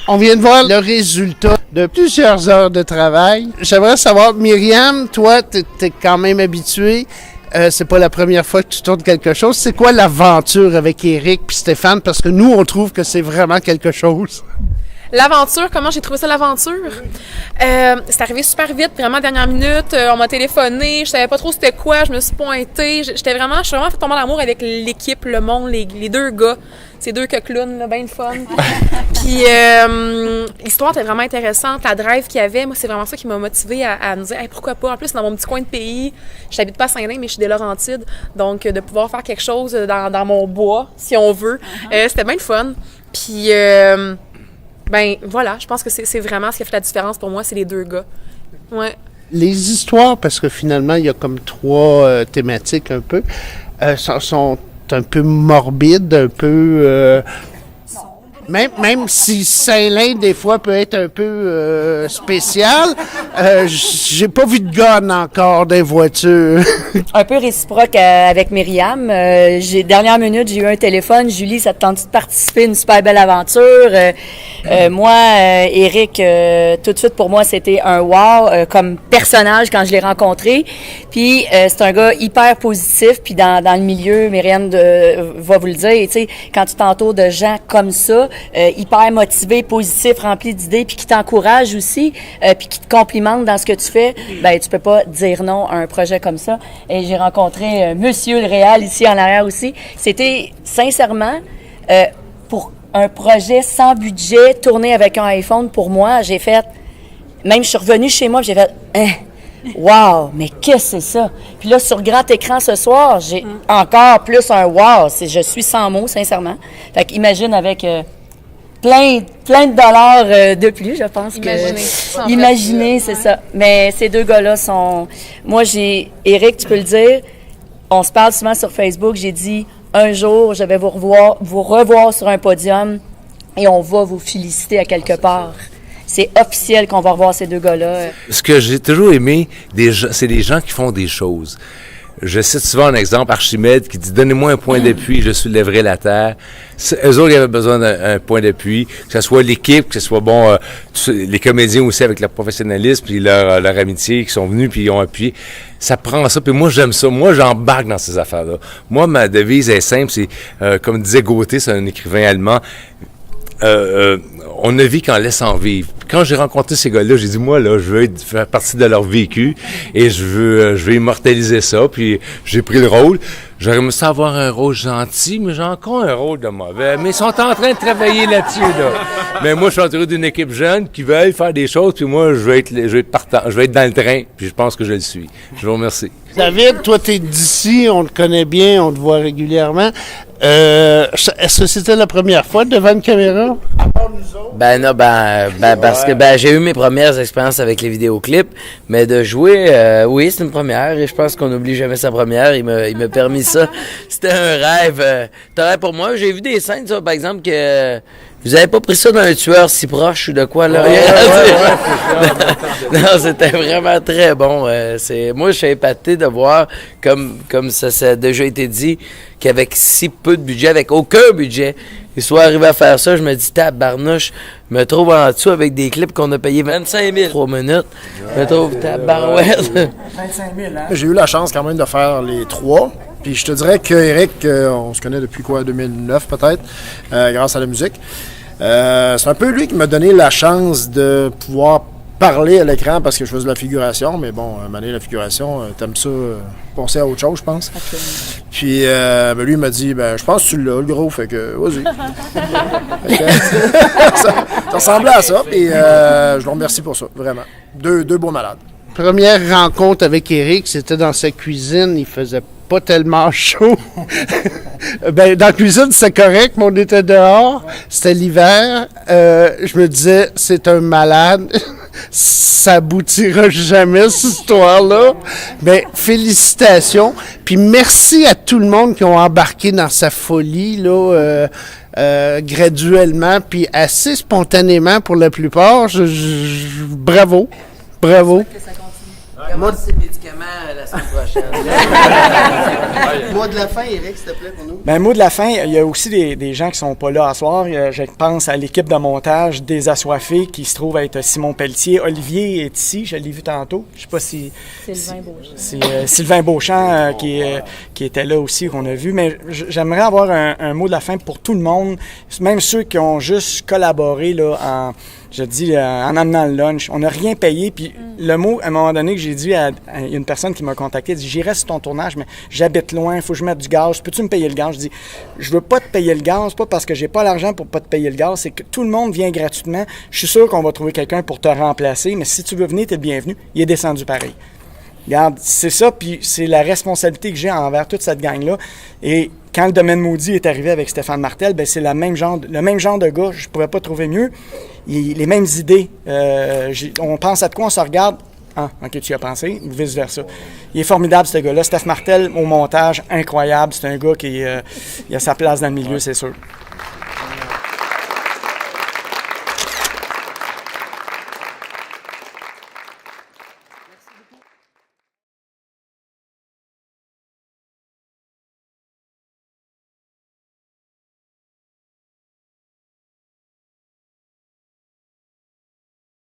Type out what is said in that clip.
On vient de voir le résultat de plusieurs heures de travail. J'aimerais savoir, Myriam, toi, t'es quand même habituée. C'est pas la première fois que tu tournes quelque chose. C'est quoi l'aventure avec Éric puis Stéphane? Parce que nous, on trouve que c'est vraiment quelque chose. L'aventure, comment j'ai trouvé ça l'aventure? C'est arrivé super vite, vraiment dernière minute. On m'a téléphoné, je savais pas trop c'était quoi, je me suis pointée. Je suis vraiment fait tomber en amour avec l'équipe, le monde, les deux gars. Ces deux clowns, là, bien le fun. Puis l'histoire était vraiment intéressante, la drive qu'il y avait, moi c'est vraiment ça qui m'a motivée à me dire hey, pourquoi pas. En plus, dans mon petit coin de pays, je n'habite pas à Saint-Lin, mais je suis des Laurentides. Donc de pouvoir faire quelque chose dans mon bois, si on veut, c'était bien le fun. Puis ben voilà, je pense que c'est vraiment ce qui a fait la différence pour moi, c'est les deux gars. Ouais. Les histoires, parce que finalement, il y a comme 3 thématiques un peu, sont un peu morbides, un peu... Même si Saint-Lin, des fois, peut être un peu spécial, j'ai pas vu de gun encore des voitures. Un peu réciproque avec Myriam. Dernière minute, j'ai eu un téléphone. Julie, ça te tente de participer à une super belle aventure? Moi, Éric, tout de suite, pour moi, c'était un wow comme personnage quand je l'ai rencontré. Puis, c'est un gars hyper positif. Puis, dans le milieu, Myriam va vous le dire, tu sais, quand tu t'entoures de gens comme ça, hyper motivé, positif, rempli d'idées, puis qui t'encourage aussi, puis qui te complimente dans ce que tu fais, ben tu peux pas dire non à un projet comme ça. Et j'ai rencontré Monsieur le Réal ici en arrière aussi. C'était sincèrement pour un projet sans budget, tourné avec un iPhone. Pour moi, j'ai fait, même je suis revenue chez moi, j'ai fait, wow, mais qu'est-ce que c'est ça? Puis là, sur grand écran ce soir, j'ai encore plus un wow. Je suis sans mots, sincèrement. Fait qu'imagine avec plein de dollars de plus, je pense. Imaginez, c'est ça. Mais ces deux gars-là sont... Moi, Éric, tu peux le dire, on se parle souvent sur Facebook, j'ai dit, un jour, je vais vous revoir sur un podium et on va vous féliciter à quelque part. C'est officiel qu'on va revoir ces deux gars-là. Ce que j'ai toujours aimé, c'est les gens qui font des choses. Je cite souvent un exemple, Archimède, qui dit « Donnez-moi un point d'appui, je soulèverai la terre ». Eux autres, ils avaient besoin d'un point d'appui, que ce soit l'équipe, que ce soit, les comédiens aussi avec leur professionnalisme, puis leur amitié qui sont venus, puis ils ont appuyé. Ça prend ça, puis moi, j'aime ça. Moi, j'embarque dans ces affaires-là. Moi, ma devise est simple, c'est, comme disait Gauthier, c'est un écrivain allemand, on ne vit qu'en laissant vivre. Quand j'ai rencontré ces gars-là, j'ai dit, moi, là, je veux faire partie de leur vécu et je veux immortaliser ça. Puis j'ai pris le rôle. J'aurais aimé ça avoir un rôle gentil, mais j'ai encore un rôle de mauvais. Mais ils sont en train de travailler là-dessus, là. Mais moi, je suis entouré d'une équipe jeune qui veut faire des choses, puis moi, je vais être partant. Je vais être dans le train, puis je pense que je le suis. Je vous remercie. David, toi, t'es d'ici, on te connaît bien, on te voit régulièrement. Est-ce que c'était la première fois devant une caméra? Ben non, parce que j'ai eu mes premières expériences avec les vidéoclips, mais de jouer, oui, c'est une première, et je pense qu'on n'oublie jamais sa première. Il m'a permis ça. C'était un rêve. Pour moi. J'ai vu des scènes, ça, par exemple, que vous avez pas pris ça d'un tueur si proche ou de quoi, là? Non, c'était vraiment très bon. Moi, je suis épaté de voir, comme ça a déjà été dit, qu'avec si peu de budget, avec aucun budget, ils soient arrivés à faire ça. Je me dis, tabarnouche, je me trouve en dessous avec des clips qu'on a payés 25 000 3 minutes. Je me trouve tabarouette. 25 000, hein? J'ai eu la chance quand même de faire les 3. Puis je te dirais qu'Éric, on se connaît depuis 2009 peut-être, grâce à la musique. C'est un peu lui qui m'a donné la chance de pouvoir parler à l'écran parce que je faisais de la figuration, mais bon, la figuration, t'aimes ça, penser à autre chose, je pense. Okay. Puis lui, il m'a dit, je pense que tu l'as, le gros, fait que, vas-y. ça ressemblait à ça, puis je le remercie pour ça, vraiment. Deux beaux malades. Première rencontre avec Éric, c'était dans sa cuisine, il faisait pas tellement chaud. Dans la cuisine, c'est correct, mais on était dehors. C'était l'hiver. Je me disais, c'est un malade. Ça aboutira jamais, cette histoire-là. Mais félicitations. Puis merci à tout le monde qui ont embarqué dans sa folie, là, graduellement, puis assez spontanément pour la plupart. Bravo. Bravo. Commence ces médicaments la semaine prochaine. Mot de la fin, Éric, s'il te plaît, pour nous. Ben, mot de la fin, il y a aussi des gens qui sont pas là à soir. Je pense à l'équipe de montage des Assoiffés qui se trouve être Simon Pelletier. Olivier est ici, je l'ai vu tantôt. Je sais pas si... Sylvain Beauchamp. C'est Sylvain Beauchamp qui était là aussi, qu'on a vu. Mais j'aimerais avoir un mot de la fin pour tout le monde, même ceux qui ont juste collaboré là, en amenant le lunch. On n'a rien payé, puis le mot, à un moment donné, que j'ai dit à une personne qui m'a contacté, elle dit « J'irai sur ton tournage, mais j'habite loin, il faut que je mette du gaz. Peux-tu me payer le gaz? » Je dis « Je veux pas te payer le gaz, pas parce que j'ai pas l'argent pour pas te payer le gaz, c'est que tout le monde vient gratuitement. Je suis sûr qu'on va trouver quelqu'un pour te remplacer, mais si tu veux venir, t'es le bienvenu. » Il est descendu pareil. Regarde, c'est ça, puis c'est la responsabilité que j'ai envers toute cette gang-là. Et quand le domaine maudit est arrivé avec Stéphane Martel, ben c'est le même genre de gars, je pourrais pas trouver mieux. Les mêmes idées. On pense à de quoi, on se regarde. Ah, OK, tu y as pensé, ou vice-versa. Il est formidable, ce gars-là. Steph Martel, au montage, incroyable. C'est un gars qui a sa place dans le milieu, c'est sûr.